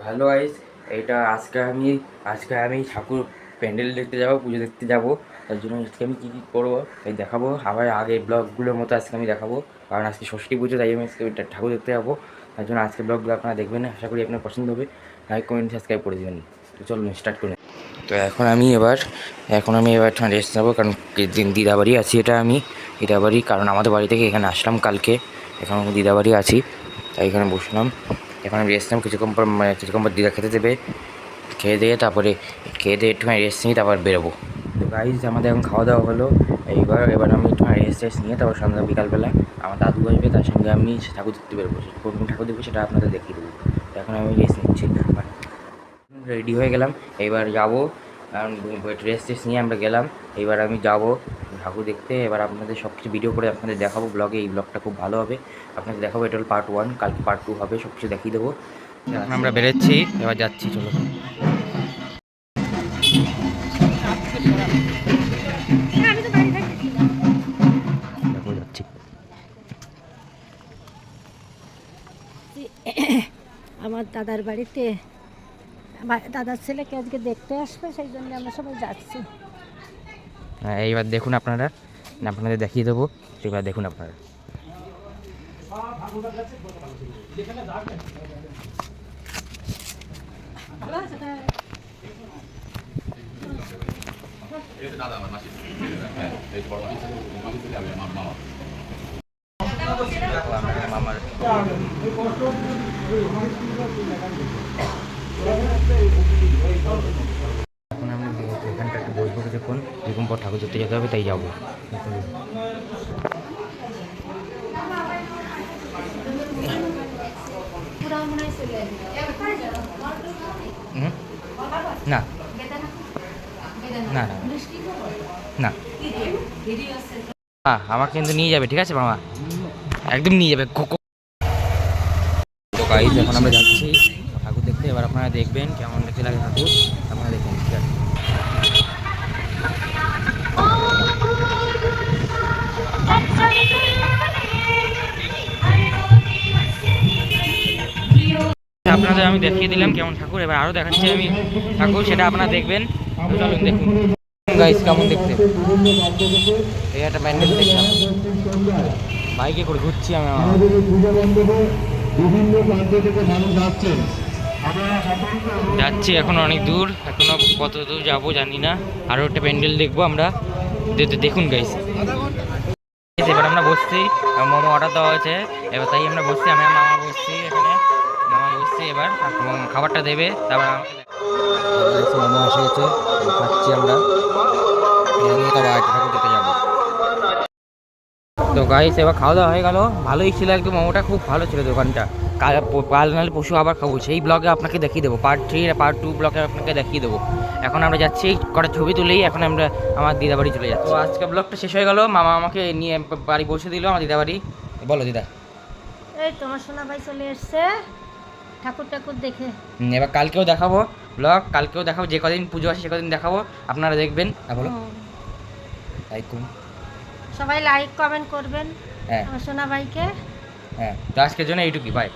Hello guys, আজকে আমি ঠাকুর প্যান্ডেল দেখতে যাব, পুজো দেখতে যাব। তার জন্য আজকে আমি কী কী করবো তাই দেখাবো। আবার আগে ব্লগগুলোর মতো আজকে আমি দেখাবো, কারণ আজকে ষষ্ঠী পুজো, তাই আমি আজকে ঠাকুর দেখতে যাবো। তার জন্য আজকে ব্লগগুলো আপনারা দেখবেন, আশা করি আপনার পছন্দ হবে। লাইক কমেন্ট সাবস্ক্রাইব করে দেবেন। তো চলুন স্টার্ট করুন। তো এখন আমি এবার রেস্ট নেবো, কারণ দিদাবাড়ি আছি। আমি দিদাবাড়ি, কারণ আমাদের বাড়ি থেকে এখানে আসলাম কালকে। এখন আমি দিদাবাড়ি আছি, তাই এখানে বসলাম। এখন আমি রেস্ট নেব, কিছুক্ষণ পর দিদা খেতে দেবে। খেয়ে দিয়ে একটুখানি রেস্ট নিয়ে তারপর বেরোবো। তো গাইজ, আমাদের এখন খাওয়া দাওয়া হলো। এবার আমি একটুখানি রেস্ট নিয়ে তারপর সন্ধ্যা বিকালবেলা আমার দাদু আসবে, তার সঙ্গে আমি ঠাকুর দেখতে বেরোবো। কোন ঠাকুর দেখবো সেটা আপনাদের দেখিয়ে দেবো। তো এখন আমি রেস্ট নিচ্ছি, রেডি হয়ে গেলাম। এবার যাবো, কারণ রেস্ট নিয়ে আমরা গেলাম। এবার আমি যাবো ঠাকুর দেখতে। এবার আপনাদের সব কিছু ভিডিও করে আপনাদের দেখাবো ব্লগে। এই ব্লগটা খুব ভালো হবে, আপনাদের দেখাবো। এটা হল পার্ট 1, কালকে পার্ট 2 হবে, সব কিছু দেখিয়ে দেবো। এখন আমরা বেরোচ্ছি, এবার যাচ্ছি, চলো। যাচ্ছি। আমার দাদার বাড়িতে দাদার ছেলেকে আজকে দেখতে আসবে, সেই জন্য আমরা সবাই যাচ্ছি। হ্যাঁ, এইবার দেখুন আপনাদের দেখিয়ে দেবো। এবার দেখুন আপনারা। মামার এখন আমি এখানটা একটু বসবো কিছুক্ষণ, কিছুক্ষণ পর ঠাকুর দেখতে যেতে হবে, তাই যাবো। না না না না, আমাকে কিন্তু নিয়ে যাবে, ঠিক আছে মামা, একদম নিয়ে যাবে। তো গাইস, এখন আমরা যাচ্ছি ঠাকুর দেখতে। এবার আপনারা দেখবেন কেমন দেখতে লাগে ঠাকুর, আপনারা দেখুন, ঠিক আছে। আপনাদের আমি দেখিয়ে দিলাম কেমন ঠাকুর, এবার আরও দেখাচ্ছি আমি ঠাকুর, সেটা আপনারা দেখবেন। চলুন দেখুন গাইস কেমন দেখতে। এই একটা প্যান্ডেল দেখলাম, বাইকে করে ঘুরছি আমি। যাচ্ছি এখন অনেক দূর, এখনো কত দূর যাবো জানি না। আরও একটা প্যান্ডেল দেখবো আমরা। দেখুন গাইস, এবার আমরা বসছি, মোমো অর্ডার দেওয়া হয়েছে। এবার তাই আমরা বসছি, আমি মামা বসছি এখানে। মামা বসছি, এবার খাবারটা দেবে, তারপর মোমো এসে গেছে, খাচ্ছি আমরা। ঠাকুর দেখতে যাবো। তো গাইস, এবার খাওয়া দাওয়া হয়ে গেল, ভালোই ছিল একদম। মোমোটা খুব ভালো ছিল দোকানটা। কাল নাহলে পশু আবার খাবো, সেই ব্লগে আপনাকে দেখিয়ে দেবো। পার্ট 3 আর পার্ট 2 ব্লগে আপনাকে দেখিয়ে দেবো। এখন আমরা যাচ্ছি, কটা ছবি তুলেই এখন আমরা আমার দিদাবাড়ি চলে যাচ্ছি। তো আজকে ব্লগটা শেষ হয়ে গেল, মামা আমাকে নিয়ে বাড়ি পৌঁছে দিল, আমার দিদাবাড়ি। বলো দিদা। এই তোমার সোনা ভাই চলে এসছে ঠাকুর দেখে। এবার কালকেও দেখাবো ব্লগ, কালকেও দেখাবো, যে কদিন পুজো আছে সে কদিন দেখাবো, আপনারা দেখবেন। বলো, লাইক করুন, সবাই লাইক কমেন্ট করবেন। হ্যাঁ আমার সোনা ভাইকে। হ্যাঁ। তো আজকের জন্য এইটুকুই, বাই।